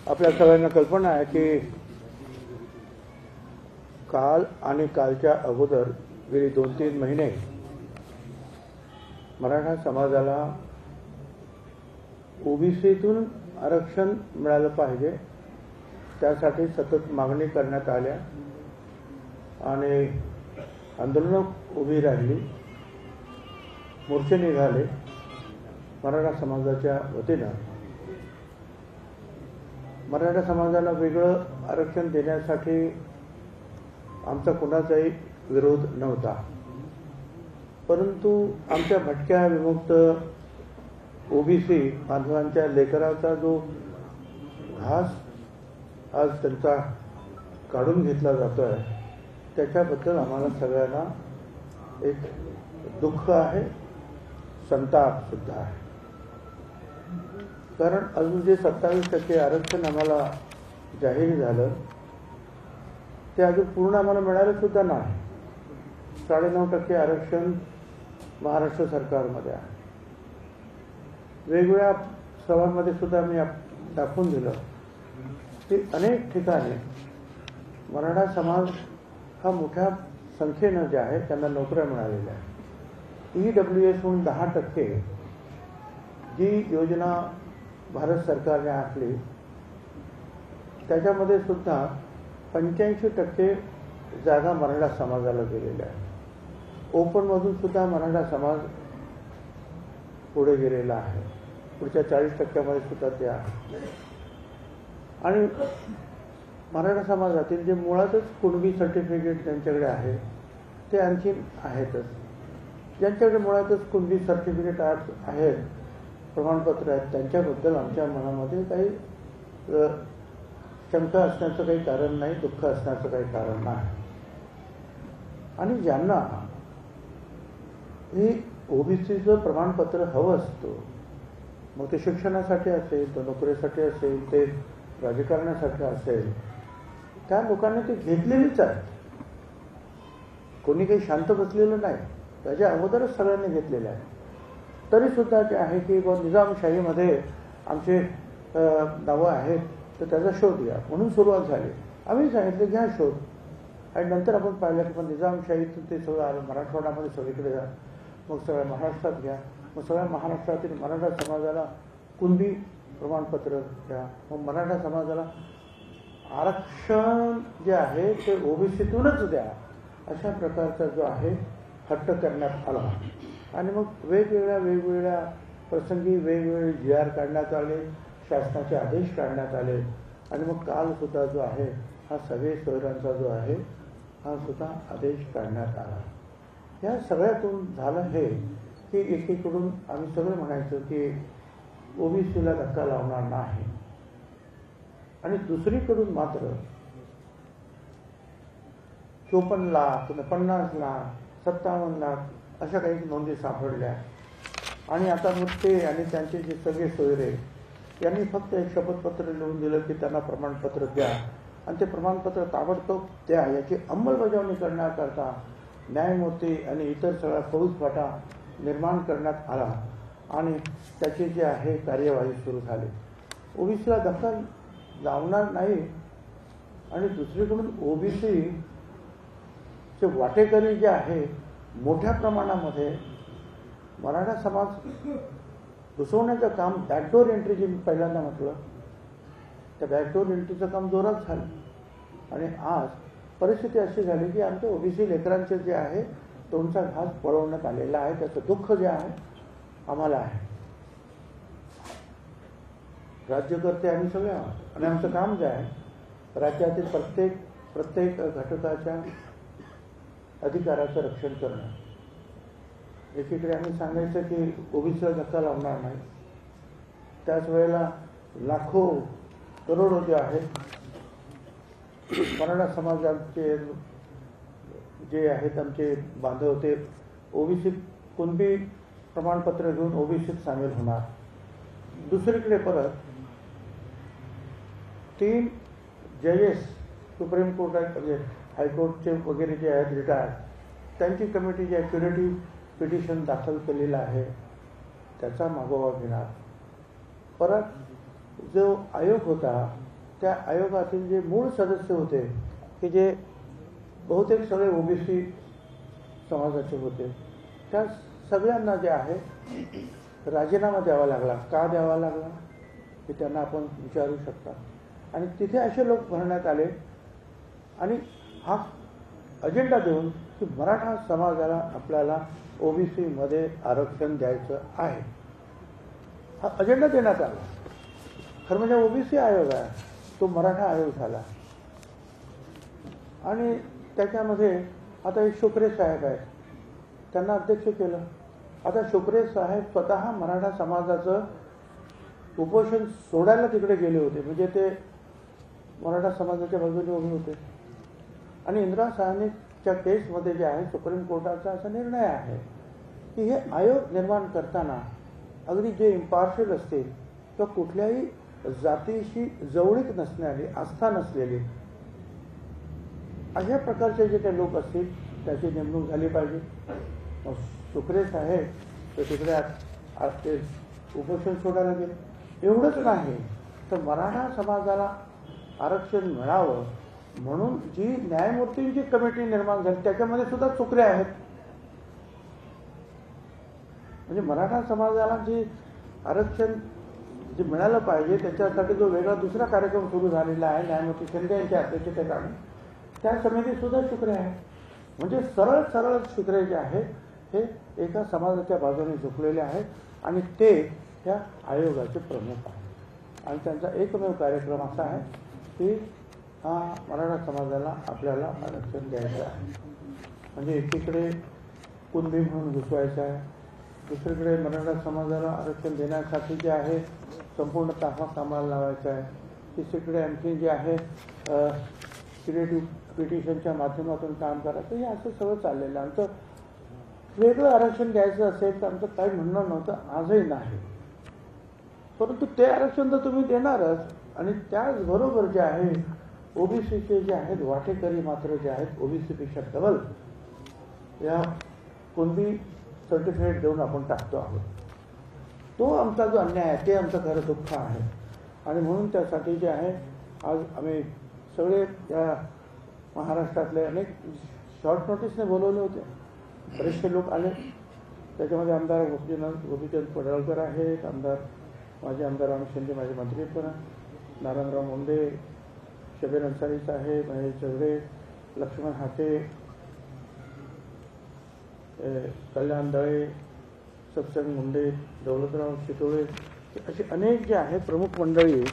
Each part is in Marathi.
आपल्या सगळ्यांना कल्पना आहे की काल आणि कालच्या अगोदर गेली 2-3 महिने मराठा समाजाला ओबीसीतून आरक्षण मिळालं पाहिजे त्यासाठी सतत मागणी करण्यात आल्या आणि आंदोलनं उभी राहिली, मोर्चे निघाले मराठा समाजाच्या वतीनं. मराठा समाजाला वेगळं आरक्षण देण्यासाठी आमचा कुणाचाही विरोध नव्हता, परंतु आमच्या भटक्या विमुक्त ओबीसी बांधवांच्या लेकराचा जो घास आज त्यांचा काढून घेतला जातोय त्याच्याबद्दल आम्हाला सगळ्यांना एक दुःख आहे, संताप सुद्धा आहे. कारण अजून जे 27% आरक्षण आम्हाला जाहीर झालं ते अजून पूर्ण आम्हाला मिळालं सुद्धा नाही. 9.5% आरक्षण महाराष्ट्र सरकारमध्ये आहे. वेगवेगळ्या सभांमध्ये सुद्धा मी दाखवून दिलं की अनेक ठिकाणी मराठा समाज हा मोठ्या संख्येनं जे आहे त्यांना नोकऱ्या मिळालेल्या आहेत. EWS म्हणून 10% जी योजना भारत सरकारने आखली त्याच्यामध्ये सुद्धा 85% जागा मराठा समाजाला दिलेल्या आहेत. ओपनमधून सुद्धा मराठा समाज पुढे गेलेला आहे. पुढच्या 40% सुद्धा ते आहे. आणि मराठा समाजातील जे मुळातच कुणबी सर्टिफिकेट ज्यांच्याकडे आहे ते आणखी आहेतच. ज्यांच्याकडे मुळातच कुणबी सर्टिफिकेट आहेत, प्रमाणपत्र आहेत, त्यांच्याबद्दल आमच्या मनामध्ये काही शंका असण्याचं काही कारण नाही, दुःख असण्याचं काही कारण नाही. आणि ज्यांना हे ओबीसीचं प्रमाणपत्र हवं असतं, मग ते शिक्षणासाठी असेल, तर नोकरीसाठी असेल, ते राजकारणासाठी असेल, त्या लोकांनी ते घेतलेलीच आहे. कोणी काही शांत बसलेलं नाही, त्याच्या अगोदरच सगळ्यांनी घेतलेलं आहे. तरी सुद्धा जे आहे की निजामशाहीमध्ये आमचे नावं आहेत तर त्याचा शोध घ्या म्हणून सुरुवात झाली. आम्ही सांगितलं घ्या शोध, आणि नंतर आपण पाहिलं की पण निजामशाहीतून ते सगळं आलं मराठवाड्यामध्ये सगळीकडे जा, मग सगळ्या महाराष्ट्रात घ्या, मग सगळ्या महाराष्ट्रातील मराठा समाजाला कुणबी प्रमाणपत्र द्या, मग मराठा समाजाला आरक्षण जे आहे ते ओबीसीतूनच द्या, अशा प्रकारचा जो आहे हट्ट करण्यात आला. आणि मग वेगवेगळ्या प्रसंगी वेगवेगळे GR काढण्यात आले, शासनाचे आदेश काढण्यात आले. आणि मग काल सुद्धा जो आहे हा सगळे सोयऱ्यांचा जो आहे हा सुद्धा आदेश काढण्यात आला. या सगळ्यातून झालं हे की एकीकडून आम्ही सगळं म्हणायचं की ओबीसीला धक्का लावणार नाही, आणि दुसरीकडून मात्र 54 लाख, 50 लाख, 57 लाख अशा काही नोंदी सापडल्या. आणि आता मग ते आणि त्यांचे जे सगळे सोयरे यांनी फक्त एक शपथपत्र लिहून दिलं की त्यांना प्रमाणपत्र द्या, आणि ते प्रमाणपत्र ताबडतोब द्या याची अंमलबजावणी करण्याकरता न्यायमूर्ती आणि इतर सगळा फौजफाटा निर्माण करण्यात आला, आणि त्याची जी आहे कार्यवाही सुरू झाली. ओबीसीला धक्का लावणार नाही. आणि दुसरीकडून ओबीसीचे वाटेकरी जे आहे मोठ्या प्रमाणामध्ये मराठा समाज घुसवण्याचं काम, बॅकडोर एंट्री जी मी पहिल्यांदा म्हटलं, त्या बॅकडोर एंट्रीचं काम जोरात झालं. आणि आज परिस्थिती अशी झाली की आमच्या ओबीसी लेकरांचे जे आहे तोंडचा घास पळवण्यात आलेला आहे. त्याचं दुःख जे आहे आम्हाला आहे. राज्यकर्ते आम्ही सगळे आहोत, आणि आमचं काम जे आहे राज्यातील प्रत्येक घटकाच्या अधिकाराचं रक्षण करणं. एकीकडे आम्ही सांगायचं की ओबीसीला धक्का लावणार नाही, त्याच वेळेला लाखो करोडो जे आहेत मराठा समाजाचे जे आहेत आमचे बांधव ते ओबीसी कुणबी प्रमाणपत्र घेऊन ओबीसीत सामील होणार. दुसरीकडे परत 3 जजेस सुप्रीम कोर्टात म्हणजे हायकोर्टचे वगैरे जे आहेत रिटायर्ड, त्यांची कमिटी जी आहे क्युरेटिव्ह पिटिशन दाखल केलेलं आहे त्याचा मागोवा घेणार. परत जो आयोग होता त्या आयोगातील जे मूळ सदस्य होते की जे बहुतेक सगळे ओबीसी समाजाचे होते, त्या सगळ्यांना जे आहे राजीनामा द्यावा लागला. का द्यावा लागला हे त्यांना आपण विचारू शकता. आणि तिथे असे लोक भरण्यात आले आणि हा अजेंडा देऊन की मराठा समाजाला आपल्याला ओबीसी मध्ये आरक्षण द्यायचं आहे, हा अजेंडा देण्यात आला. खरं म्हणजे ओबीसी आयोग आहे तो मराठा आयोग झाला. आणि त्याच्यामध्ये आता एक शुक्रे साहेब आहेत, त्यांना अध्यक्ष केलं. आता शुक्रे साहेब स्वतः मराठा समाजाचं उपोषण सोडायला तिकडे गेले होते, म्हणजे ते मराठा समाजाच्या बाजूने उभे होते. आणि इंदिरा साहनीच्या केसमध्ये जे आहे सुप्रीम कोर्टाचा असा निर्णय आहे की हे आयोग निर्माण करताना अगदी जे इम्पार्शियल असतील किंवा कुठल्याही जातीशी जवळीक नसणारी, आस्था नसलेली अशा प्रकारचे जे काही लोक असतील त्याची नेमणूक झाली पाहिजे. शुक्रे साहेब ते तिकडे ते उपोषण सोडायला गेले. एवढंच नाही तर मराठा समाजाला आरक्षण मिळावं म्हणून जी न्यायमूर्तींची कमिटी निर्माण झाली त्याच्यामध्ये सुद्धा शुक्रे आहेत. म्हणजे मराठा समाजाला जे आरक्षण जे मिळालं पाहिजे त्याच्यासाठी जो वेगळा दुसरा कार्यक्रम सुरू झालेला आहे न्यायमूर्ती शिंदे यांच्या अध्यक्षतेखाली, त्या समिती सुद्धा शुक्रे आहे. म्हणजे सरळ सरळ शुक्रे जे आहेत हे एका समाजाच्या बाजूने झुकलेले आहेत आणि ते त्या आयोगाचे प्रमुख आहेत. आणि त्यांचा एकमेव कार्यक्रम असा आहे की हा मराठा समाजाला आपल्याला आरक्षण द्यायचं आहे. म्हणजे एकीकडे कुणबी म्हणून घुसवायचं आहे, दुसरीकडे मराठा समाजाला आरक्षण देण्यासाठी जे आहे संपूर्ण ताफा कामाला लावायचा आहे, तिसरीकडे आणखी जे आहे क्रिएटिव्ह पिटिशनच्या माध्यमातून काम करायचं. हे असं सगळं चाललेलं. आमचं वेगळं आरक्षण द्यायचं असेल तर आमचं काही म्हणणं नव्हतं, आजही नाही. परंतु ते आरक्षण तर तुम्ही देणारच. आणि त्याचबरोबर जे आहे ओबीसीचे जे आहेत वाटेकरी मात्र जे आहेत ओबीसीपेक्षा डबल या कुणबी सर्टिफिकेट देऊन आपण टाकतो आहोत. तो आमचा जो अन्याय आहे ते आमचं खरं दुःख आहे. आणि म्हणून त्यासाठी जे आहे आज आम्ही सगळे या महाराष्ट्रातले अनेक शॉर्ट नोटीसने बोलवले होते, बरेचसे लोक आले. त्याच्यामध्ये आमदार गोपीचंद पडळकर आहेत, माजी आमदार राम शिंदे, माझे मंत्री पण नारायणराव मुंडे, शबीर अन्सारी साहेब, महेश चौधरी, लक्ष्मण हाटे, कल्याण दळे, सत्संग मुंडे, दौलतराव शितोळे, असे अनेक जे आहेत प्रमुख मंडळी,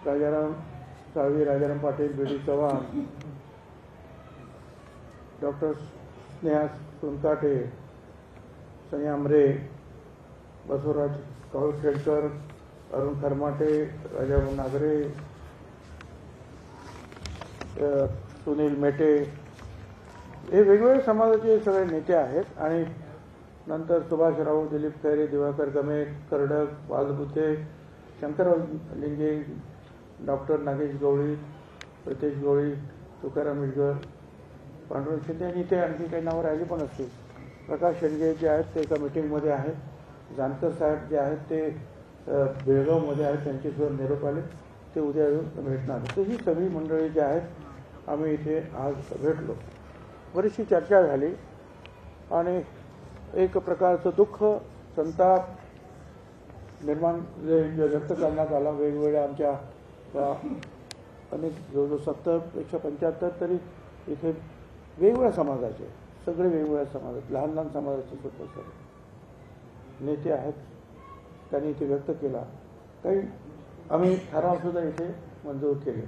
राजाराम साळवी, राजाराम पाटील, बी डी चव्हाण, डॉक्टर स्नेहा सोनकाटे, संयामरे, बसवराज कौळखेडकर, अरुण खरमाटे, राजाभाऊ नागरे, सुनील मेटे, हे वेगवेगळ्या समाजाचे सगळे नेते आहेत. आणि नंतर सुभाष राऊ, दिलीप खैरे, दिवाकर गमे, कर्डक, वालबुते, शंकरराव लिंगे, डॉक्टर नागेश गवळी, प्रितेश गवळी, तुकाराम मिडगर, पांडुरंग शिंदे आणि इथे आणखी काही नावं राहिली पण असतील. प्रकाश शेंडगे जे आहेत ते एका मिटिंगमध्ये आहेत. जानकर साहेब जे आहेत ते बेळगावमध्ये आहेत, त्यांचे सुद्धा निरोप आले, ते उद्या येऊन भेटणार. तर ही सगळी मंडळी जी आहेत आम्ही इथे आज भेटलो. बरीचशी चर्चा झाली आणि एक प्रकारचं दुःख, संताप निर्माण व्यक्त करण्यात आला. वेगवेगळ्या आमच्या अनेक जवळजवळ 70पेक्षा 75 तरी इथे वेगवेगळ्या समाजाचे, सगळे वेगवेगळ्या समाजात, लहान लहान समाजाचे सुद्धा सगळे नेते आहेत, त्यांनी इथे व्यक्त केला. काही आम्ही ठरावसुद्धा इथे मंजूर केले.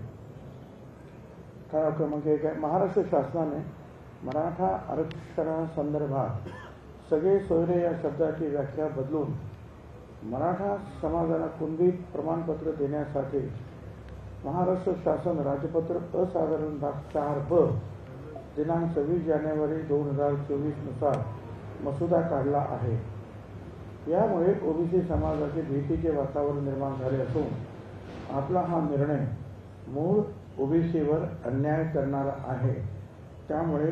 ठराव क्रमांक 1 आहे, महाराष्ट्र शासनाने मराठा आरक्षणासंदर्भात सगळे सोयरे या शब्दाची व्याख्या बदलून मराठा समाजाला कुणबी प्रमाणपत्र देण्यासाठी महाराष्ट्र शासन राजपत्र असाधारण भाग 4ब दिनांक 26 जानेवारी 2024 नुसार मसुदा काढला आहे. यामुळे ओबीसी समाजाचे भीतीचे वातावरण निर्माण झाले असून आपला हा निर्णय मूळ ओबीसीवर अन्याय करणारा आहे. त्यामुळे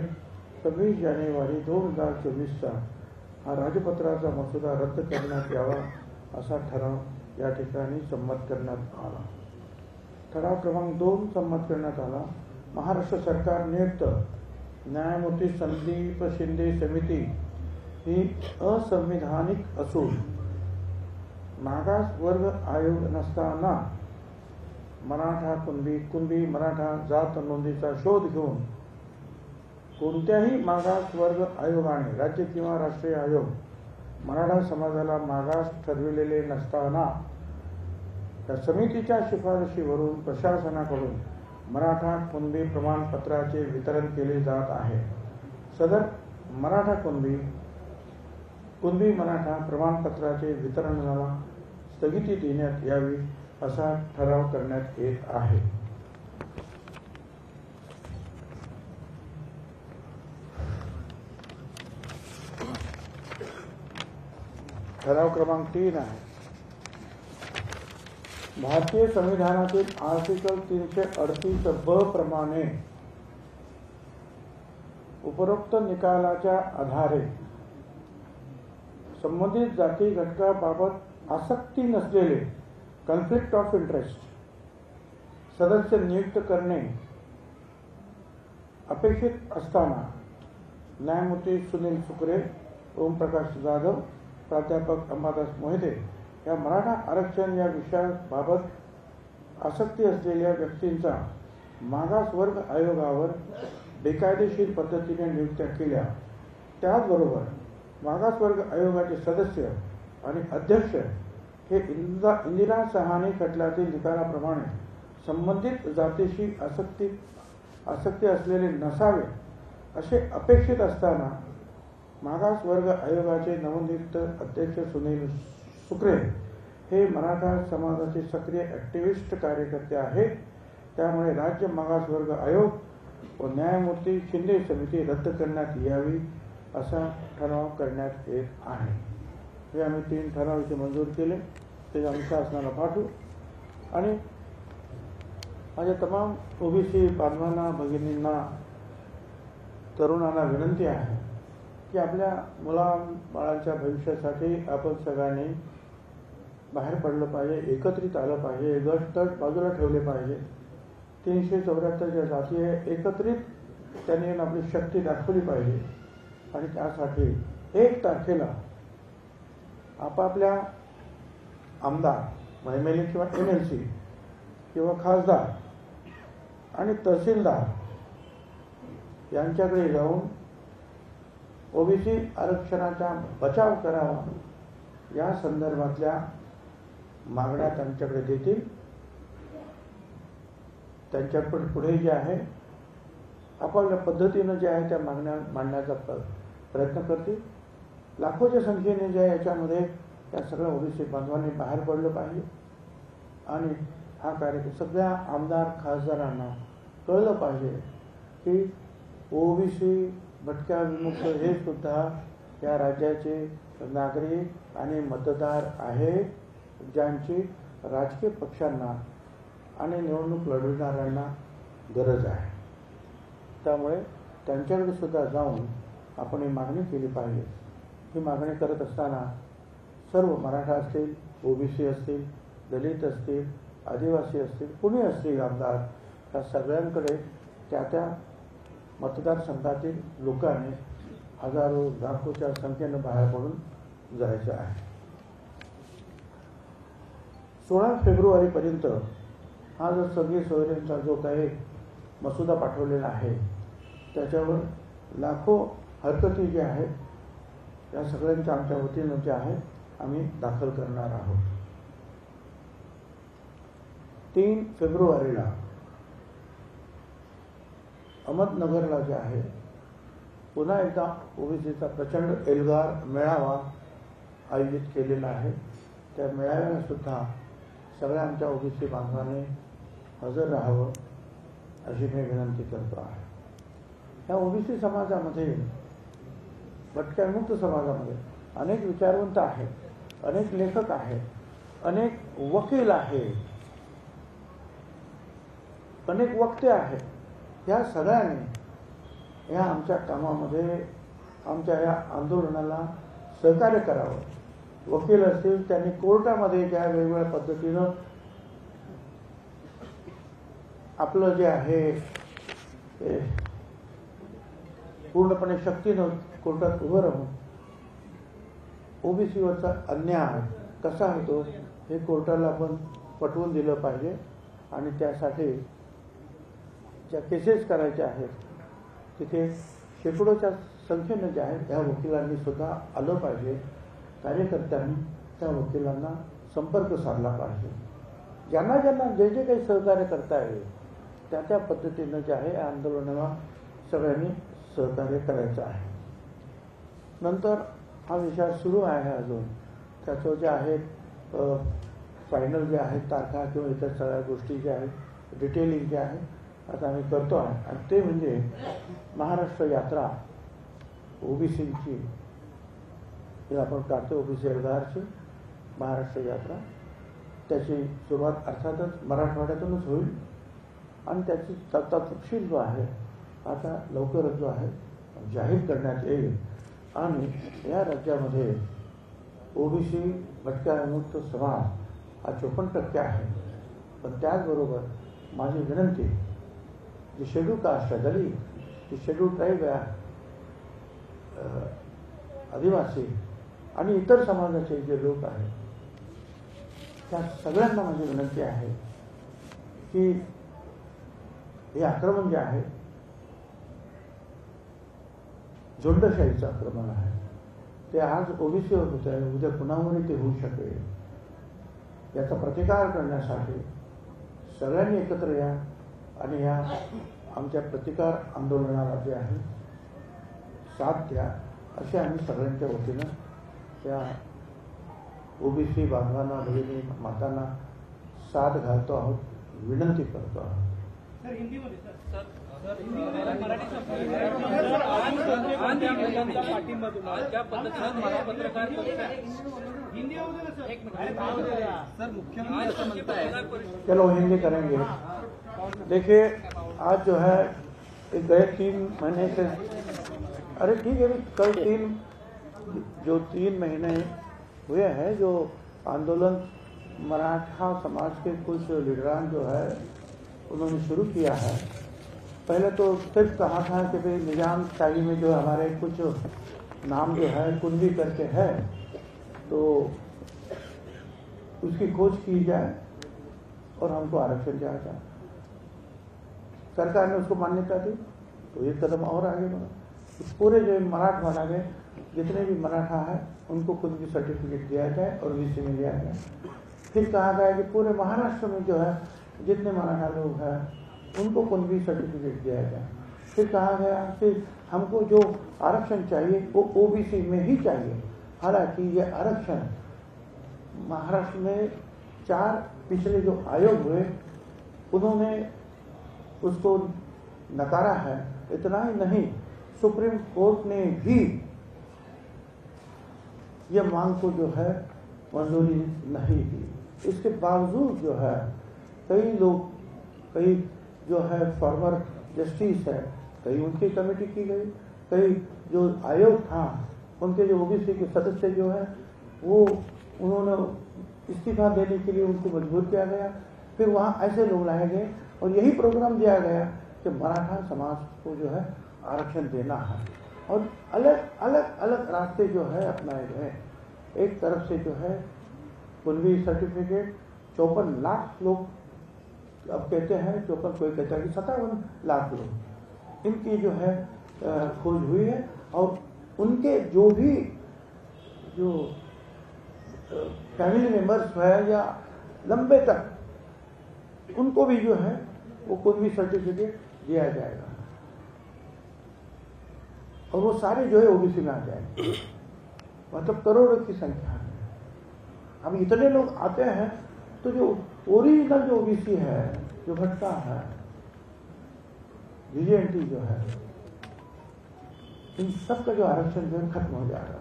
26 जानेवारी 2024चा हा राजपत्राचा मसुदा रद्द करण्यात यावा असा ठराव या ठिकाणी संमत करण्यात आला. ठराव क्रमांक 2 संमत करण्यात आला. महाराष्ट्र सरकार नियुक्त न्यायमूर्ती संदीप शिंदे समिती ही असंविधानिक असून मागास वर्ग आयोग नसताना मराठा कुणबी मराठा जात नोंदीचा शोध घेऊन कोणत्याही मागास वर्ग आयोगाने राज्य किंवा राष्ट्रीय आयोग मराठा समाजाला मागास ठरविलेले नसताना त्या समितीच्या शिफारशीवरून प्रशासनाकडून मराठा कुणबी प्रमाणपत्राचे वितरण केले जात आहे. सदर मराठा कुणबी मराठा प्रमाणपत्राचे वितरणाला स्थगिती देण्यात यावी असा ठराव करण्यात येत आहे. ठराव क्रमांक 3 आहे. भारतीय संविधानातील आर्टिकल 338 ब प्रमाणे उपरोक्त निकालाच्या आधारे संबंधित जाती घटकाबाबत आसक्ती नसलेले कॉन्फ्लिक्ट ऑफ इंटरेस्ट सदस्य नियुक्त करणे अपेक्षित असताना न्यायमूर्ती सुनील सुकरे, ओमप्रकाश जाधव, प्राध्यापक अंबादास मोहिते या मराठा आरक्षण या विषयाबाबत आसक्ती असलेल्या व्यक्तींचा मागास वर्ग आयोगावर बेकायदेशीर पद्धतीने नियुक्त्या केल्या. त्याचबरोबर मागास वर्ग आयोगाचे सदस्य आणि अध्यक्ष हे इंदिरा सहानी खटल्यातील निकालाप्रमाणे संबंधित जातीशी आसक्ती असलेले नसावे असे अपेक्षित असताना मागास वर्ग आयोगाचे नवनियुक्त अध्यक्ष सुनील सुकरे हे मराठा समाजाचे सक्रिय ॲक्टिव्हिस्ट कार्यकर्ते आहेत. त्यामुळे राज्य मागास वर्ग आयोग व न्यायमूर्ती शिंदे समिती रद्द करण्यात यावी असा ठराव करण्यात येत आहे. हे आम्ही 3 ठराव इथे मंजूर केले, ते आम्ही शासनाला पाठवू. आणि माझ्या तमाम ओबीसी बांधवांना, भगिनींना, तरुणांना विनंती आहे की आपल्या मुलाबाळांच्या भविष्यासाठी आपण सगळ्यांनी बाहेर पडलं पाहिजे, एकत्रित आलं पाहिजे, गट तट बाजूला ठेवले पाहिजे. 374 ज्या जाती आहे एकत्रित त्यांनी आपली शक्ती दाखवली पाहिजे. आणि त्यासाठी 1 तारखेला आपापल्या आमदार, MLA किंवा MLC किंवा खासदार आणि तहसीलदार यांच्याकडे जाऊन ओबीसी आरक्षणाचा बचाव करावा या संदर्भातल्या मागण्या त्यांच्याकडे देतील. त्यांच्याकडे पुढे जे आहे आपापल्या पद्धतीनं जे आहे त्या मागण्या मांडण्याचा प्रयत्न करतील. लाखोच्या संख्येने जे याच्यामध्ये त्या सगळ्या ओबीसी बांधवांनी बाहेर पडलं पाहिजे. आणि हा कार्यक्रम सगळ्या आमदार खासदारांना कळलं पाहिजे की ओबीसी भटक्या विमुक्त हे सुद्धा या राज्याचे नागरिक आणि मतदार आहे, ज्यांची राजकीय पक्षांना आणि निवडणूक लढवणाऱ्यांना गरज आहे. त्यामुळे त्यांच्याकडे सुद्धा जाऊन आपण ही मागणी केली पाहिजे. ही मागणी करत असताना सर्व मराठा असतील, ओबीसी असतील, दलित असतील, आदिवासी असतील, कुणी असतील आमदार, त्या सगळ्यांकडे त्या मतदारसंघातील लोकांनी हजारो लाखोच्या संख्येनं बाहेर पडून जायचं आहे. 16 फेब्रुवारीपर्यंत हा जो सगळी सोयऱ्यांचा जो काही मसुदा पाठवलेला आहे त्याच्यावर लाखो हरकती जे आहेत या सगळ्यांच्या आमच्या वतीनं जे आहे आम्ही दाखल करणार आहोत. 3 फेब्रुवारीला अहमदनगरला जे आहे पुन्हा एकदा ओबीसीचा प्रचंड एल्गार मेळावा आयोजित केलेला आहे. त्या मेळाव्याला सुद्धा सगळ्या आमच्या ओबीसी बांधवांनी हजर राहावं अशी मी विनंती करतो आहे. या ओबीसी समाजामध्ये, भटक्यामुक्त समाजामध्ये अनेक विचारवंत आहेत, अनेक लेखक आहेत, अनेक वकील आहेत, अनेक वक्ते आहेत. या सगळ्यांनी या आमच्या कामामध्ये, आमच्या या आंदोलनाला सहकार्य करावं. वकील असतील त्यांनी कोर्टामध्ये ज्या वेगवेगळ्या पद्धतीनं आपलं जे आहे ते पूर्णपणे शक्तीनं कोर्टात उभं राहून ओबीसीवरचा अन्याय कसा होतो हे कोर्टाला आपण पटवून दिलं पाहिजे आणि त्यासाठी ज्या केसेस करायच्या आहेत तिथे शेकडोच्या संख्येनं जे आहे त्या वकिलांनी सुद्धा आलं पाहिजे. कार्यकर्त्यांनी त्या वकिलांना संपर्क साधला पाहिजे. ज्यांना ज्यांना जे जे काही सहकार्य करता येईल त्या त्या पद्धतीनं जे आहे या आंदोलनाला सगळ्यांनी सहकार्य करायचं आहे. नंतर हा विचार सुरू आहे अजून त्याचं जे आहे फायनल जे आहेत तारखा किंवा इतर सगळ्या गोष्टी ज्या आहेत डिटेलिंग जे आहे आता आम्ही करतो आहे आणि ते म्हणजे महाराष्ट्र यात्रा ओबीसीची आपण काढतो ओबीसी एल्गारची महाराष्ट्र यात्रा त्याची सुरुवात अर्थातच मराठवाड्यातूनच होईल आणि त्याची तपशील जो आहे आता लवकरच जो आहे जाहीर करण्यात येईल आणि या राज्यामध्ये ओबीसी भटक्या विमुक्त समाज हा 54% आहे. पण त्याचबरोबर माझी विनंती जी शेड्यूल कास्ट आहे दलित जी शेड्यूल ट्राईब आहे आदिवासी आणि इतर समाजाचे जे लोक आहेत त्या सगळ्यांना माझी विनंती आहे की हे आक्रमण जे आहे झुंडशाहीचं आक्रमण आहे ते आज ओबीसीवर होत आहे उद्या कुणावरही ते होऊ शकेल याचा प्रतिकार करण्यासाठी सगळ्यांनी एकत्र या आणि या आमच्या प्रतिकार आंदोलनाला जे आहे साथ द्या असे आम्ही सगळ्यांच्या वतीनं त्या ओबीसी बांधवांना भगिनी मातांना साथ घालतो आहोत विनंती करतो आहोत. चलो हिंदी करेंगे. देखिए आज जो है गए 3 महीने से अरे ठीक है कल 3 महीने हुए हैं जो आंदोलन मराठा समाज के कुछ लीडरान जो है उन्होंने शुरू किया है. पहले तो सिर्फ कहा था कि भाई निजाम शाही में जो हमारे कुछ नाम जो है कुंडी करके है तो उसकी खोज की जाए और हमको आरक्षण दिया जाए. सरकार ने उसको मान्यता दी तो एक कदम और आगे बढ़ा. इस पूरे जो मराठवाड़ा में जितने भी मराठा है उनको कुंडी सर्टिफिकेट दिया जाए और ओबीसी में दिया जाए. फिर कहा गया कि पूरे महाराष्ट्र में जो है जितने मराठा लोग हैं उनको कुंडी सर्टिफिकेट दिया जाए. फिर कहा गया कि हमको जो आरक्षण चाहिए वो ओबीसी में ही चाहिए. हालांकि ये आरक्षण महाराष्ट्र में 4 पिछले जो आयोग हुए उन्होंने उसको नकारा है. इतना ही नहीं सुप्रीम कोर्ट ने भी ये मांग को जो है मंजूरी नहीं दी. इसके बावजूद जो है कई जो है फॉर्मर जस्टिस है कई उनकी कमेटी की गई. कई जो आयोग था उनके जो ओबीसी के सदस्य जो है वो उन्होंने इस्तीफा देने के लिए उनको मजबूर किया गया. फिर वहाँ ऐसे लोग लाए गए और यही प्रोग्राम दिया गया कि मराठा समाज को जो है आरक्षण देना है और अलग रास्ते जो है अपनाए गए. एक तरफ से जो है कुंडी सर्टिफिकेट 54 लाख लोग अब कहते हैं 54 कोई कहता है कि 57 लाख लोग इनकी जो है खोज हुई है और उनके जो भी जो फैमिली मेंबर्स है या लंबे तक उनको भी जो है वो कुंडी सर्टिफिकेट दिया जाएगा और वो सारे जो है ओबीसी में आ जाएंगे. मतलब करोड़ों की संख्या है. अब इतने लोग आते हैं तो जो ओरिजिनल जो ओबीसी है जो भटका है जीजेएनटी जो है इन सब का जो आरक्षण जो है खत्म हो जाएगा.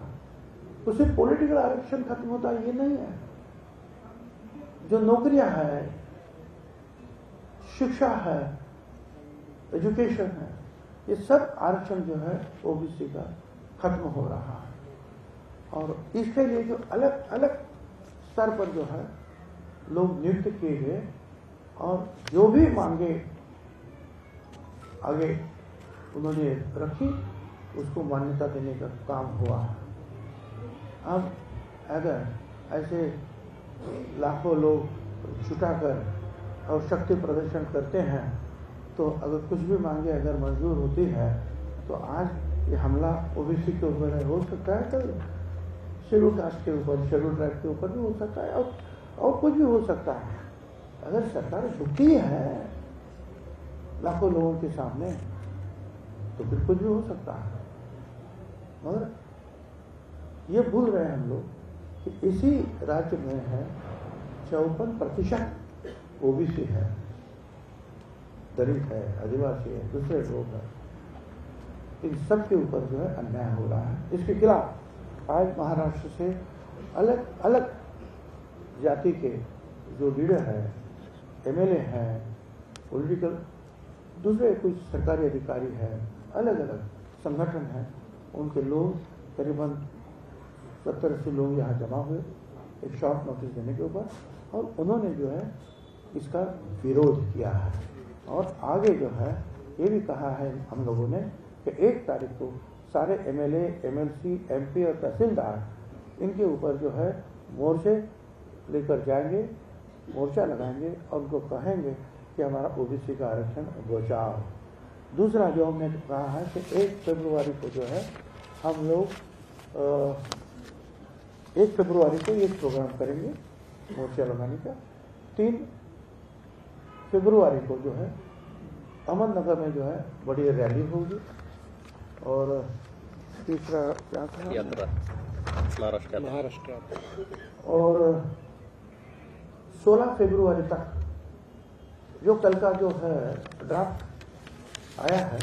तो सिर्फ पॉलिटिकल आरक्षण खत्म होता है ये नहीं है. जो नौकरियां है शिक्षा है एजुकेशन है ये सब आरक्षण जो है ओबीसी का खत्म हो रहा है. और इसके लिए जो अलग अलग स्तर पर जो है लोग नियुक्त किए गए और जो भी मांगे आगे उन्होंने रखी, उसको मान्यता देने का काम हुआ। अब अगर ऐसे लाखों लोग जुटाकर और शक्ति प्रदर्शन करते हैं तो अगर कुछ भी मांगे अगर मंजूर होती है तो आज ये हमला ओबीसी के ऊपर हो सकता है, तो शेड्यूल कास्ट के ऊपर, शेड्यूल ट्राइब के ऊपर भी हो सकता है और कुछ भी हो सकता है। अगर सरकार झुकती है लाखों लोगों के सामने तो फिर कुछ भी हो सकता है। मगर ये भूल रहे हैं हम लोग कि इसी राज्य में है 54% ओबीसी है, दलित है, आदिवासी है, दूसरे लोग हैं। इन सब के ऊपर जो है अन्याय हो रहा है। इसके खिलाफ आज महाराष्ट्र से अलग अलग जाति के जो लीडर है, एमएलए हैं, पॉलिटिकल दूसरे कुछ सरकारी अधिकारी हैं, अलग अलग संगठन हैं, उनके लोग करीबन 70-80 लोग यहाँ जमा हुए एक शॉर्ट नोटिस देने के ऊपर, और उन्होंने जो है इसका विरोध किया है। और आगे जो है ये भी कहा है हम लोगों ने कि 1 तारीख को सारे एमएलए, एमएलसी, एमपी और तहसीलदार इनके ऊपर जो है मोर्चे लेकर जाएंगे, मोर्चा लगाएंगे और उनको कहेंगे कि हमारा ओबीसी का आरक्षण बचाओ। दूसरा जो हमने कहा है कि 1 फरवरी को जो है हम लोग 1 फरवरी को ये प्रोग्राम करेंगे मोर्चा लगाने का। 3 फरवरी को जो है अहमदनगर में जो है बड़ी रैली होगी, और तीसरा क्या था, यात्रा महाराष्ट्र, और 16 फरवरी तक जो कल का जो है ड्राफ्ट आया है,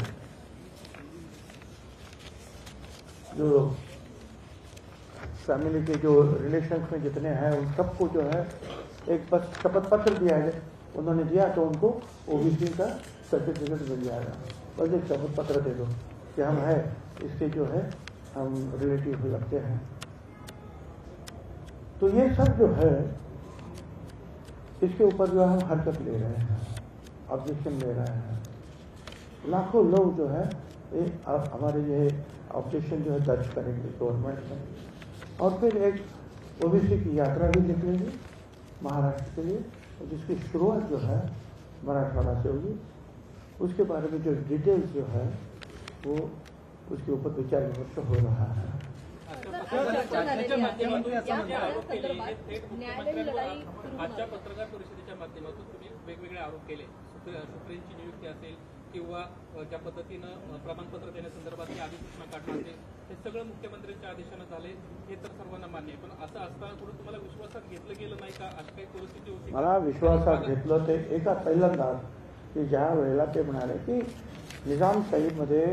जो फैमिली के जो रिलेशंस में जितने हैं उन सबको जो है एक बस शपथ पत्र दिया है, उन्होंने दिया तो उनको ओबीसी का सर्टिफिकेट मिल जाएगा। बस एक शपथ पत्र दे दो कि हम है इसके जो है हम रिलेटिव लगते हैं। तो ये सब जो है इसके ऊपर जो है हम हरकत ले रहे हैं, ऑब्जेक्शन ले रहे हैं। लाखों लोग जो है हमारे ये ऑब्जेक्शन जो है दर्ज करेंगे गवर्नमेंट में, और फिर एक ओबीसी की यात्रा भी निकलेगी महाराष्ट्र के लिए, जिसकी शुरुआत जो है मराठवाड़ा से होगी। उसके बारे में जो डिटेल्स जो है वो उसके ऊपर विचार विमर्श हो रहा है। आजच्या पत्रकार परिषदेच्या माध्यमातून तुम्ही वेगवेगळे आरोप केले, सुप्रीमची नियुक्ती असेल किंवा ज्या पद्धतीनं प्रमाणपत्र देण्यासंदर्भात अधिसूचना काढणं असेल, हे सगळं मुख्यमंत्र्यांच्या आदेशानं झाले, हे तर सर्वांना मान्य आहे। पण असं असताना कुठं तुम्हाला विश्वासात घेतलं गेलं नाही का? अशी काही परिस्थिती होती? मला विश्वासात घेतलं ते एका पहिल्यांदा की ज्या वेळेला ते म्हणाले की निजामशाहीमध्ये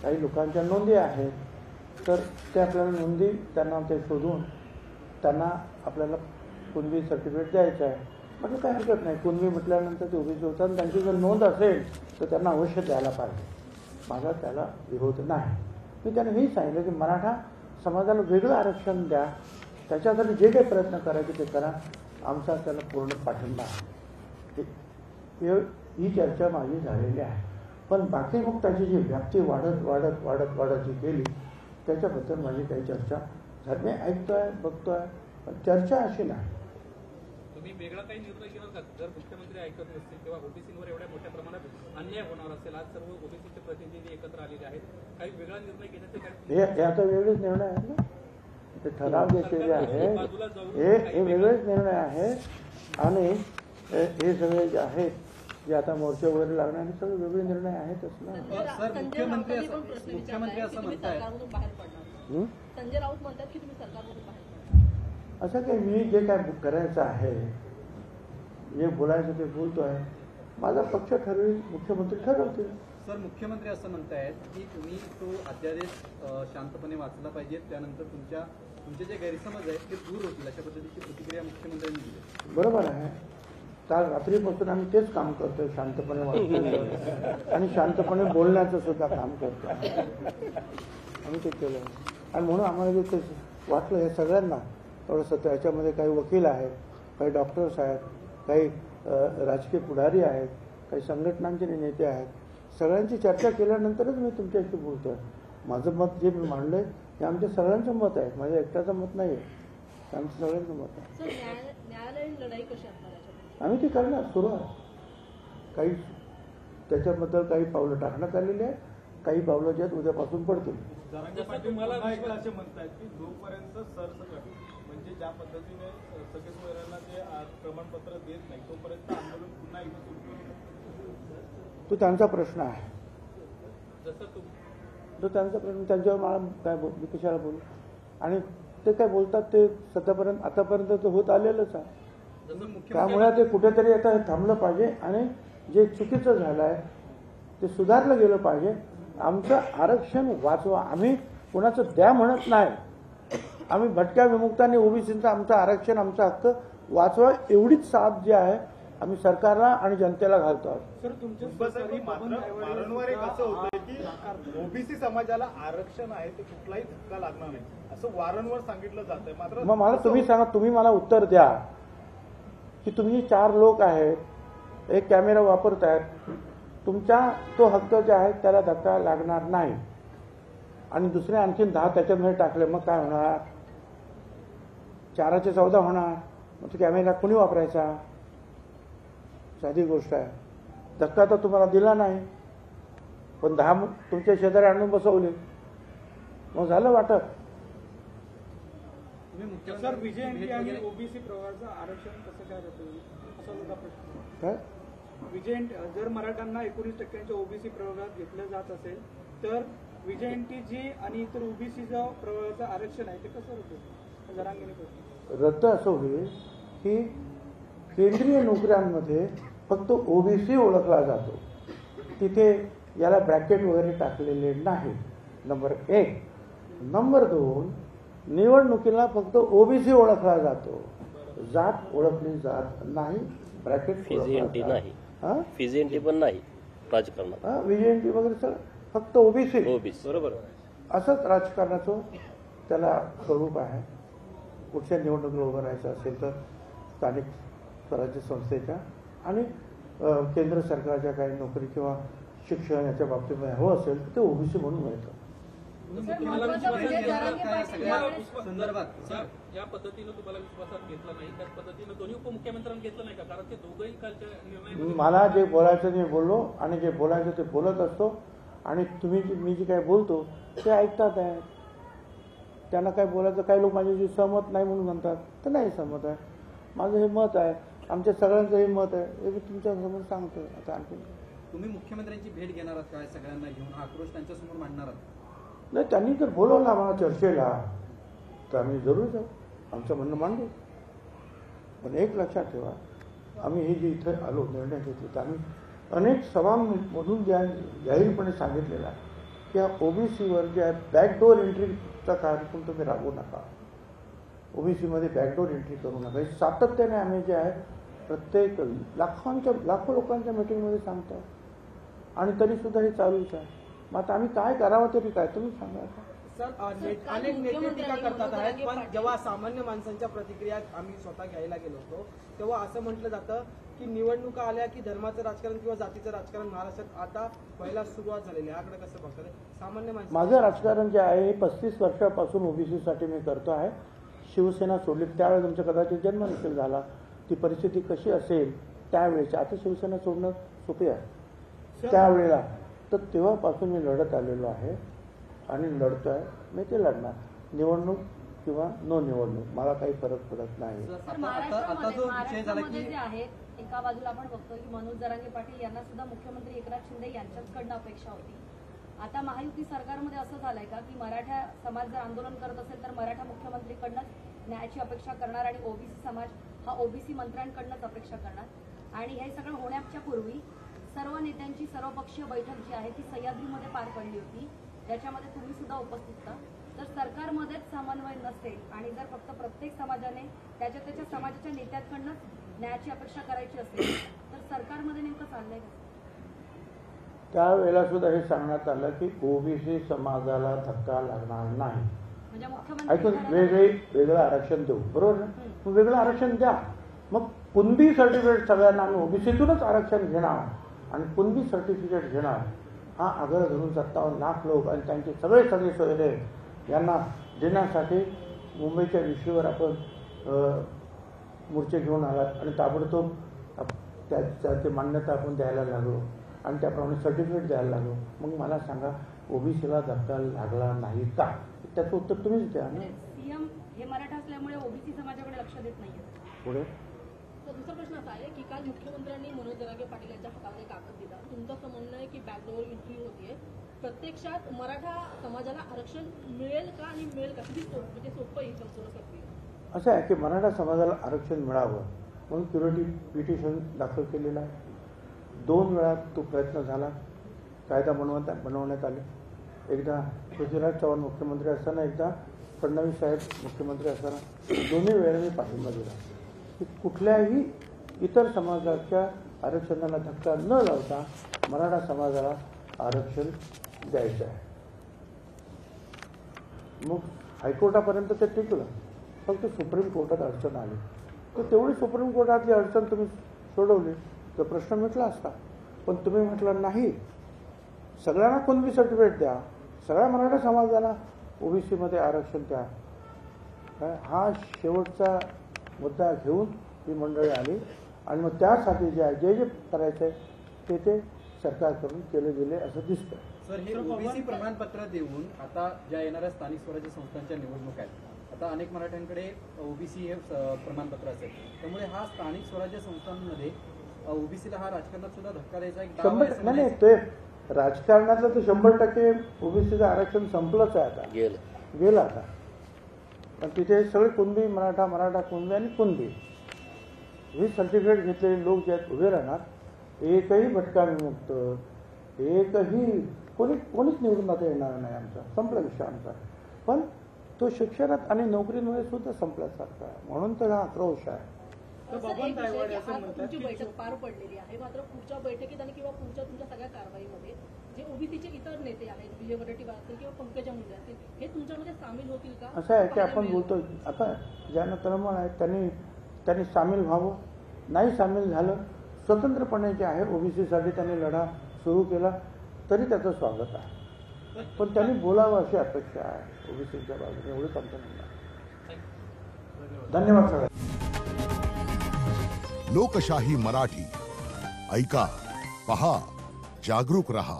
काही लोकांच्या नोंदी आहेत, तर ते आपल्याला नोंदी त्यांना ते शोधून त्यांना आपल्याला कुणबी सर्टिफिकेट द्यायचं आहे। म्हटलं काही हरकत नाही, कुणबी म्हटल्यानंतर ते ओबीसी होतात, त्यांची जर नोंद असेल तर त्यांना अवश्य द्यायला पाहिजे, माझा त्याला विरोध नाही। मी त्यांना हेही सांगितलं की मराठा समाजाला वेगळं आरक्षण द्या, त्याच्यासाठी जे काही प्रयत्न करायचे ते करा, आमचा त्याला पूर्ण पाठिंबा आहे। ही चर्चा माझी झालेली आहे, पण बाकी मग त्याची जी व्याप्ती वाढत जी गेली त्याच्याबद्दल माझी काही चर्चा झाली नाही। ऐकतोय, बघतोय, पण चर्चा अशी नाही। तुम्ही वेगळा काही निर्णय घेणार का जर मुख्यमंत्री ऐकत नसतील किंवा ओबीसीवर एवढ्या मोठ्या प्रमाणात अन्याय होणार असेल? आज सर्व ओबीसीचे प्रतिनिधी एकत्र आलेले आहेत, काही वेगळा निर्णय घेण्याचे काय? हे आता वेगळेच निर्णय आहेत ना, ते ठराव घेतलेले आहे, हे वेगळेच निर्णय आहे। आणि हे सगळे जे आहेत जे आता मोर्चे वगैरे लागणार सगळे वेगळे निर्णय आहेतच ना। सर, मुख्यमंत्री असं म्हणतात, संजय राऊत म्हणतात की तुम्ही सरकारमधून बाहेर पडणार। असं काही मी जे काय करायचं आहे, जे बोलायचं ते बोलतोय, माझा पक्ष ठरवेल, मुख्यमंत्री ठरवतील। सर, मुख्यमंत्री असं म्हणतायत की तुम्ही तो अध्यादेश शांतपणे वाचला पाहिजे, त्यानंतर तुमचे जे गैरसमज आहेत ते दूर होतील, अशा पद्धतीची प्रतिक्रिया मुख्यमंत्र्यांनी दिली। बरोबर आहे, काल रात्रीपासून आम्ही तेच काम करतोय, शांतपणे वाचतो आणि शांतपणे बोलण्याचं सुद्धा काम करतो आम्ही, ते केलं। आणि म्हणून आम्हाला जे ते वाटलं हे सगळ्यांना थोडंसं, त्याच्यामध्ये काही वकील आहेत, काही डॉक्टर्स आहेत, काही राजकीय पुढारी आहेत, काही संघटनांचे नेते आहेत, सगळ्यांची चर्चा केल्यानंतरच मी तुमच्याशी बोलतोय. माझं मत जे मी मांडलंय हे आमच्या सगळ्यांचं मत आहे, माझ्या एकट्याचं मत नाही आहे, ते आमचं सगळ्यांचं मत आहे. सर न्यायालयीन लढाई कशी असणार याच्यामध्ये? आम्ही ते करणार, सुरू आहे. काही त्याच्याबद्दल काही पावलं टाकण्यात आलेली आहेत, काही पावलं ज्यात उद्यापासून पडतील. जसं तुम्हाला असे म्हणतात की जोपर्यंत सरसकट म्हणजे ज्या पद्धतीने सगळे सोयऱ्यांना जे प्रमाणपत्र देत नाही तोपर्यंत आंदोलन पुन्हा एकदा सुरू होईल. तो त्यांचा प्रश्न आहे, जसं तो त्यांचा प्रश्न. त्यांच्यावर मला काय मी कशाला बोलू? आणि ते काय बोलतात ते सध्यापर्यंत आतापर्यंत ते होत आलेलंच आहे. त्यामुळे ते कुठेतरी आता हे थांबलं पाहिजे आणि जे चुकीचं झालं आहे ते सुधारलं गेलं पाहिजे. आमचं आरक्षण वाचवा. आम्ही कोणाचं द्या म्हणत नाही. आम्ही भटक्या विमुक्तांनी ओबीसीचं आमचं आरक्षण, आमचा हक्क वाचवा एवढीच साथ जी आहे आम्ही सरकारला आणि जनतेला घालतो आहोत. सर तुमच्या मात्र वारंवार एक असं होतं की ओबीसी समाजाला आरक्षण आहे ते कुठलाही धक्का लागणार नाही असं वारंवार सांगितलं जातंय. मात्र मग मला तुम्ही सांगा, तुम्ही मला उत्तर द्या की तुम्ही 4 लोक आहेत, एक कॅमेरा वापरतायत, तुमचा तो हक्क जे आहे त्याला धक्का लागणार नाही आणि दुसरे आणखीन 10 त्याच्यामध्ये टाकले, मग काय होणार? 4चे 14 होणार. मग तो कॅमेरा कोणी वापरायचा? साधी गोष्ट आहे. धक्का तर तुम्हाला दिला नाही, पण 10 तुमच्या शेजारी आणून बसवले, मग झालं वाटप. सर विजयंती आणि ओबीसी प्रवर्गाचं आरक्षण कसं काय होतं असा माझा प्रश्न. काय विजयंती जर मराठ्यांना 19% ओबीसी प्रवर्गात घेतलं जात असेल तर विजयंती जी आणि इतर ओबीसीचं प्रवर्गाचं आरक्षण आहे ते कसं होतं? जरांगीने प्रश्न. रद्द असं होईल की केंद्रीय नोकऱ्यांमध्ये फक्त ओबीसी ओळखला जातो, तिथे याला ब्रॅकेट वगैरे टाकलेले नाही. नंबर 1. नंबर 2, निवडणुकीला फक्त ओबीसी ओळखला जातो, जात ओळखली जात नाही. ब्रॅकेट फिजिएंटी नाही, फिजिएंटी पण नाही राजकारणात. विजयंती वगैरे सगळं फक्त ओबीसी. बरोबर. असंच राजकारणाचं त्याला स्वरूप आहे. कुठच्या निवडणुकीला उभं राहायचं असेल तर स्थानिक स्वराज्य संस्थेच्या आणि केंद्र सरकारच्या काही नोकरी किंवा शिक्षण याच्या बाबतीमध्ये हवं असेल तर ते ओबीसी म्हणून मिळतं. संदर्भात या पद्धतीनं तुम्हाला विश्वासात घेतलं नाही, त्याच पद्धतीनं दोन्ही उपमुख्यमंत्र्यांनी घेतलं नाही का? कारण ते दोघंही कालच्या निर्णय मला जे बोलायचं ते बोललो आणि जे बोलायचं ते बोलत असतो आणि तुम्ही मी जे काय बोलतो ते ऐकतात आहे. त्यांना काय बोलायचं, काही लोक माझ्याशी सहमत नाही म्हणून म्हणतात, तर नाही सहमत आहे. माझं हे मत आहे, आमच्या सगळ्यांचं हे मत आहे, हे मी तुमच्यासमोर सांगतो. आता आणखी तुम्ही मुख्यमंत्र्यांची भेट घेणार आहात काय? सगळ्यांना घेऊन आक्रोश त्यांच्यासमोर मांडणार आहात? नाही, त्यांनी जर बोलवलं आम्हाला चर्चेला तर आम्ही जरूर जाऊ, आमचं म्हणणं मांडू. पण एक लक्षात ठेवा, आम्ही हे जे इथे आलो निर्णय घेतले तर आम्ही अनेक सभांमधून जाहीरपणे सांगितलेलं आहे की या ओबीसीवर जे आहे बॅकडोर एंट्रीचा कार्यक्रम तुम्ही राबवू नका. ओबीसीमध्ये बॅकडोर एंट्री करू नका. हे सातत्याने आम्ही जे आहे प्रत्येक लाखो लोकांच्या मीटिंगमध्ये सांगतो आणि तरीसुद्धा हे चालूच आहे. मग आता आम्ही काय करावं तरी काय तुम्ही सांगा. सर अनेक नेते टीका करतात आहेत, पण जेव्हा सामान्य माणसांच्या प्रतिक्रिया आम्ही स्वतः घ्यायला गेलो होतो तेव्हा असं म्हटलं जातं की निवडणुका आल्या की धर्माचं राजकारण किंवा जातीचं राजकारण महाराष्ट्रात आता व्हायला सुरुवात झालेली आहे. याकडे कसं बघतात सामान्य माणसं? माझं राजकारण जे आहे हे 35 वर्षापासून ओबीसीसाठी मी करतो आहे. शिवसेना सोडली त्यावेळेस तुमचा कदाचित जन्म नसेल झाला, ती परिस्थिती कशी असेल त्यावेळेची. आता शिवसेना सोडणं सोपे आहे त्यावेळेला. तर तेव्हापासून मी लढत आलेलो आहे आणि लढतो आहे. मी ते लढणार, निवडणूक किंवा न निवडणूक मला काही फरक पडत नाही. सर, महाराष्ट्रामध्ये जे आहे एका बाजूला आपण बघतो की मनोज जरांगे पाटील यांना सुद्धा मुख्यमंत्री एकनाथ शिंदे यांच्याचकडनं अपेक्षा होती. आता महायुती सरकारमध्ये असं झालंय का की मराठा समाज जर आंदोलन करत असेल तर मराठा मुख्यमंत्रीकडनंच न्यायाची अपेक्षा करणार आणि ओबीसी समाज हा ओबीसी मंत्र्यांकडनंच अपेक्षा करणार. आणि हे सगळं होण्याच्या पूर्वी सर्व नेत्यांची सर्वपक्षीय बैठक जी आहे ती सह्याद्रीमध्ये पार पडली होती, ज्याच्यामध्ये तुम्ही सुद्धा उपस्थित होता. तर सरकारमध्येच समन्वय नसेल आणि जर फक्त प्रत्येक समाजाने त्याच्या समाजाच्या नेत्यांकडनंच न्यायाची अपेक्षा करायची असेल तर सरकारमध्ये नेमकं चाललंय का? त्यावेळेला सुद्धा हे सांगण्यात आलं की ओबीसी समाजाला धक्का लागणार नाही. म्हणजे ऐकून मुख्यमंत्री वेगळं आरक्षण देऊ, बरोबर ना? मग वेगळं आरक्षण द्या. मग कुणबी सर्टिफिकेट सगळ्यांना आम्ही ओबीसीतूनच आरक्षण घेणार आणि कुणबी सर्टिफिकेट घेणार हा आग्रह धरून 57 लाख लोक आणि त्यांचे सगळे सोयरे यांना देण्यासाठी मुंबईच्या विषयावर आपण मोर्चे घेऊन आलात आणि ताबडतोब त्याची मान्यता आपण द्यायला लागलो आणि त्याप्रमाणे सर्टिफिकेट द्यायला लागलो. मग मला सांगा ओबीसीला धक्का लागला नाही का? त्याचं उत्तर तुम्हीच द्या ना. सीएम हे मराठा असल्यामुळे ओबीसी समाजाकडे लक्ष देत नाहीये. पुढे तर दुसरा प्रश्न असा आहे की काल मुख्यमंत्र्यांनी मनोज जरांगे पाटील यांच्या हातामध्ये कागद दिला. तुमचं असं म्हणणं आहे की बॅकडोर एंट्री होतीये. प्रत्यक्षात मराठा समाजाला आरक्षण मिळेल का आणि मिळेल का? किती म्हणजे सोपं ही संपूर्ण प्रक्रिया? असं आहे की मराठा समाजाला आरक्षण मिळावं म्हणून क्युरेटिव्ह पिटिशन दाखल केलेलं आहे. 2 वेळा तो प्रयत्न झाला. कायदा बनवण्यात आले. एकदा पृथ्वीराज चव्हाण मुख्यमंत्री असताना, एकदा फडणवीस साहेब मुख्यमंत्री असताना. दोन्ही वेळेला मी पाठिंबा दिला की कुठल्याही इतर समाजाच्या आरक्षणाला धक्का न लावता मराठा समाजाला आरक्षण द्यायचं आहे. मग हायकोर्टापर्यंत ते टिकलं. फक्त सुप्रीम कोर्टात अडचण आली. तर तेवढी सुप्रीम कोर्टातली अडचण तुम्ही सोडवली तर प्रश्न मिटला असता. पण तुम्ही म्हटलं नाही, सगळ्यांना कुणबी सर्टिफिकेट द्या, सगळ्या मराठा समाजाला ओबीसीमध्ये आरक्षण द्या. हा शेवटचा मुद्दा घेऊन ही मंडळी आली आणि मग त्यासाठी जे करायचं आहे ते सरकारकडून केले गेले असं दिसतं. सर, हे ओबीसी प्रमाणपत्र देऊन आता ज्या येणाऱ्या स्थानिक स्वराज्य संस्थांच्या निवडणुका आहेत, आता अनेक मराठ्यांकडे ओबीसी हे प्रमाणपत्र असेल, त्यामुळे हा स्थानिक स्वराज्य संस्थांमध्ये ओबीसीला हा राजकारणात सुद्धा धक्का द्यायचा एक दावा आहे. नाही, ते राजकारणातलं तर 100% ओबीसीचं आरक्षण संपलंच आहे. आता गेलं आता. पण तिथे सगळे कुणबी मराठा कुणबी आणि कुणबी ही सर्टिफिकेट घेतलेले लोक जे आहेत उभे राहणार. एकही भटका विमुक्त, एकही कोणीच निवडून आता येणार नाही. आमचा संपला विषय आमचा. पण तो शिक्षणात आणि नोकरीमध्ये सुद्धा संपल्यासारखा आहे. म्हणून तर हा आक्रोश आहे. तुमची बैठक पार पडलेली आहे, मात्र पुढच्या बैठकीत आणि किंवा पुढच्या तुमच्या सगळ्या कारवाईमध्ये जे ओबीसीचे इतर नेते आहेत, विजय वडेट्टीवार असतील किंवा पंकजा मुंडे असतील, हे तुमच्यामध्ये सामील होतील का? असं आहे की आपण बोलतो आता ज्यांना तळमळ आहे त्यांनी सामील व्हावं. नाही सामील झालं, स्वतंत्रपणे जे आहे ओबीसीसाठी त्यांनी लढा सुरू केला तरी त्याचं स्वागत आहे. पण त्यांनी बोलावं अशी अपेक्षा आहे ओबीसीच्या बाजूने. एवढंच आमचं म्हणणं आहे. धन्यवाद सगळ्यांना. लोकशाही मराठी ऐका, पहा, जागरूक रहा.